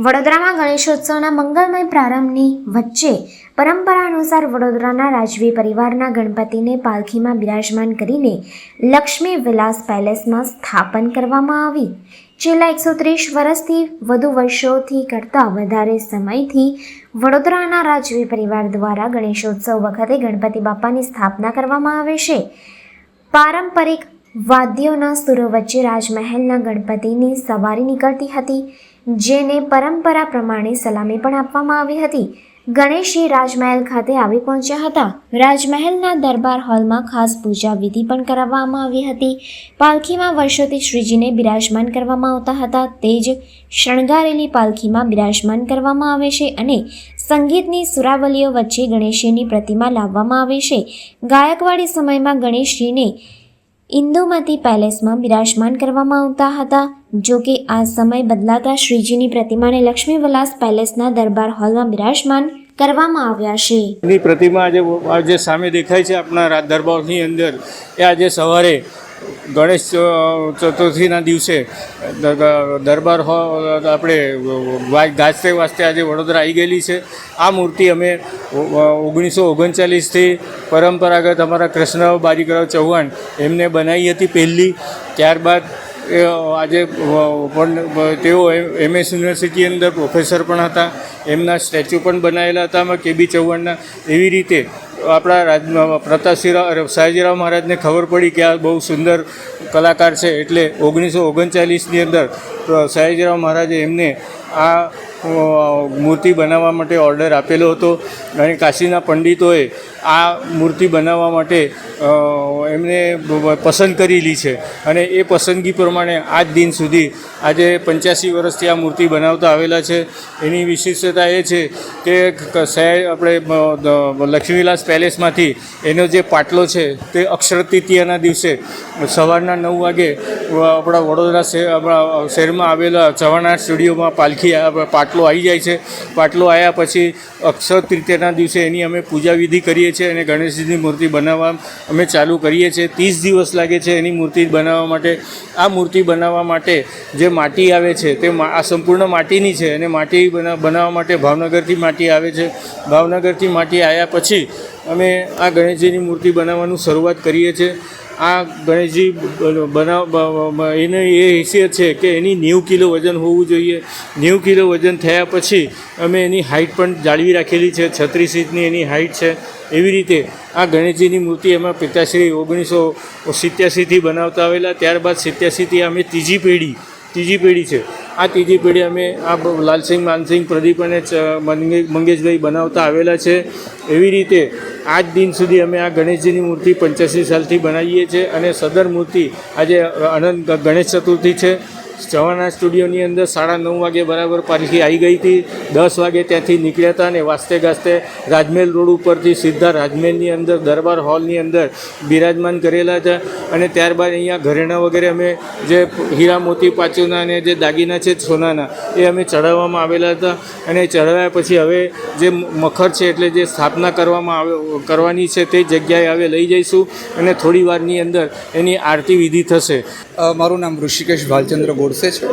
વડોદરામાં ગણેશોત્સવના મંગલમય પ્રારંભની વચ્ચે પરંપરા અનુસાર વડોદરાના રાજવી પરિવારના ગણપતિને પાલખીમાં બિરાજમાન કરીને લક્ષ્મી વિલાસ પેલેસમાં સ્થાપન કરવામાં આવી. છેલ્લા 130 વર્ષથી વધુ વર્ષોથી કરતાં વધારે સમયથી વડોદરાના રાજવી પરિવાર દ્વારા ગણેશોત્સવ વખતે ગણપતિ બાપાની સ્થાપના કરવામાં આવે છે. પારંપરિક વાદ્યોના સુરો વચ્ચે રાજમહેલના ગણપતિની સવારી નીકળતી હતી, જેને પરંપરા પ્રમાણે સલામી પણ આપવામાં આવી હતી. ગણેશજી રાજમહેલ ખાતે આવી પહોંચ્યા હતા. રાજમહેલના દરબાર હોલમાં ખાસ પૂજા વિધિ પણ કરાવવામાં આવી હતી. પાલખીમાં વર્ષોથી શ્રીજીને બિરાજમાન કરવામાં આવતા હતા. તે જ શણગારેલી પાલખીમાં બિરાજમાન કરવામાં આવે છે અને સંગીતની સુરાવલીઓ વચ્ચે ગણેશજીની પ્રતિમા લાવવામાં આવે છે. ગાયકવાડી સમયમાં ગણેશજીને ઇન્દુમતી પેલેસમાં બિરાજમાન કરવામાં આવતા હતા. જો કે આ સમય બદલાતા શ્રીજીની પ્રતિમાને લક્ષ્મી વિલાસ પેલેસના દરબાર હોલમાં બિરાજમાન કરવામાં આવ્યા છે. એની પ્રતિમા આજે સામે દેખાય છે આપણા દરબારની અંદર, એ આજે સવારે ગણેશ ચતુર્થીના દિવસે દરબાર હોલ આપણે ગાજતે વાજતે આજે વડોદરા આવી ગયેલી છે. આ મૂર્તિ અમે 1939થી પરંપરાગત અમારા કૃષ્ણ બાજીકરાવ ચૌહાણ એમને બનાવી હતી પહેલી. ત્યારબાદ આજે તેઓ MS યુનિવર્સિટી અંદર પ્રોફેસર પણ હતા. એમના સ્ટેચ્યુ પણ બનાવેલા હતા અમે KB ચૌહાણના. એવી રીતે આપણા પ્રતાપસિંહ સયાજીરાવ મહારાજને ખબર પડી કે આ બહુ સુંદર કલાકાર છે, એટલે 1939ની અંદર સયાજીરાવ મહારાજે એમને આ મૂર્તિ બનાવવા માટે ઓર્ડર આપેલો હતો અને કાશીના પંડિતોએ આ મૂર્તિ બનાવવા માટે એમને પસંદ કરેલી છે અને એ પસંદગી પ્રમાણે આજ દિન સુધી આજે 85 વર્ષથી આ મૂર્તિ બનાવતા આવેલા છે. એની વિશિષ્ટતા એ છે કે આપણે લક્ષ્મીવિલાસ પેલેસમાંથી એનો જે પાટલો છે તે અક્ષર તૃતીયાના દિવસે સવારના 9 વાગે આપણા વડોદરા શહેરમાં આવેલા ચવાણા સ્ટુડિયોમાં પાટલો આવી જાય છે. પાટલો આવ્યા પછી અક્ષર તૃતીયાના દિવસે એની અમે પૂજા વિધિ કરીએ છીએ અને ગણેશજીની મૂર્તિ બનાવવા અમે ચાલુ કરીએ છીએ. 30 દિવસ લાગે છે એની મૂર્તિ બનાવવા માટે. આ મૂર્તિ બનાવવા માટે જે માટી આવે છે તે આ સંપૂર્ણ માટીની છે અને માટી બનાવવા માટે ભાવનગરથી માટી આવે છે. ભાવનગરથી માટી આવ્યા પછી અમે આ ગણેશજીની મૂર્તિ બનાવવાનું શરૂઆત કરીએ છીએ. આ ગણેશજી એની એ હેસિયત છે કે એની 90 કિલો વજન હોવું જોઈએ. 90 કિલો વજન થયા પછી અમે એની હાઇટ પણ જાળવી રાખેલી છે. 36 ઇંચની એની હાઇટ છે. એવી રીતે આ ગણેશજીની મૂર્તિ એમાં પિતાશ્રી 1987થી બનાવતા આવેલા. ત્યારબાદ 87થી અમે ત્રીજી પેઢી છે. આ ત્રીજી પેઢી અમે આ લાલસિંહ, માનસિંહ, પ્રદીપ અને મંગેશભાઈ બનાવતા આવેલા છે. એવી રીતે આજ દિન સુધી અમે આ ગણેશજીની મૂર્તિ 85 સાલથી બનાવીએ છીએ અને સદર મૂર્તિ આજે અનંત ગણેશ ચતુર્થી છે. ચવાણા સ્ટુડિયોની અંદર 9:30 વાગે બરાબર પાલખી આવી ગઈ હતી. 10 વાગે ત્યાંથી નીકળ્યા હતા અને વાસ્તે ગાસ્તે રાજમહેલ રોડ ઉપરથી સીધા રાજમહેલની અંદર દરબાર હોલની અંદર બિરાજમાન કરેલા હતા. અને ત્યારબાદ અહીંયા ઘરેણાં વગેરે અમે જે હીરા મોતી પાચુના અને જે દાગીના છે સોનાના એ અમે ચડાવવામાં આવેલા હતા. અને ચડાવ્યા પછી હવે જે મખર છે એટલે જે સ્થાપના કરવાની છે તે જગ્યાએ હવે લઈ જઈશું અને થોડી વારની અંદર એની આરતી વિધિ થશે. મારું નામ ઋષિકેશ ભાલચંદ્ર ગોડસે છે.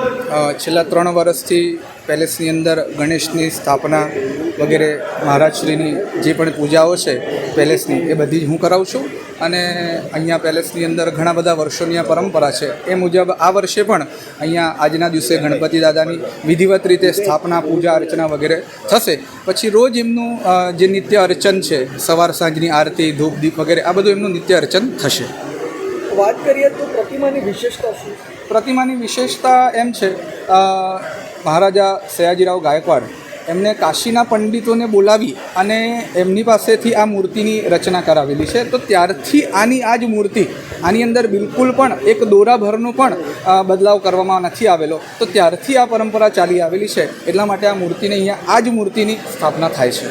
છેલ્લા 3 વર્ષથી પેલેસની અંદર ગણેશની સ્થાપના વગેરે મહારાજશ્રીની જે પણ પૂજાઓ છે પેલેસની એ બધી જ હું કરાવું છું. અને અહીંયા પેલેસની અંદર ઘણા બધા વર્ષોની આ પરંપરા છે. એ મુજબ આ વર્ષે પણ અહીંયા આજના દિવસે ગણપતિ દાદાની વિધિવત રીતે સ્થાપના, પૂજા અર્ચના વગેરે થશે. પછી રોજ એમનું જે નિત્ય અર્ચન છે, સવાર સાંજની આરતી, ધૂપ દીપ વગેરે આ બધું એમનું નિત્ય અર્ચન થશે. વાત કરીએ તો પ્રતિમાની વિશેષતા શું? પ્રતિમાની વિશેષતા એમ છે, મહારાજા સયાજીરાવ ગાયકવાડ એમને કાશીના પંડિતોને બોલાવી અને એમની પાસેથી આ મૂર્તિની રચના કરાવેલી છે. તો ત્યારથી આ જ મૂર્તિ, આની અંદર બિલકુલ પણ એક દોરાભરનો પણ બદલાવ કરવામાં નથી આવેલો. તો ત્યારથી આ પરંપરા ચાલી આવેલી છે. એટલા માટે આ મૂર્તિને અહીંયા આ જ મૂર્તિની સ્થાપના થાય છે.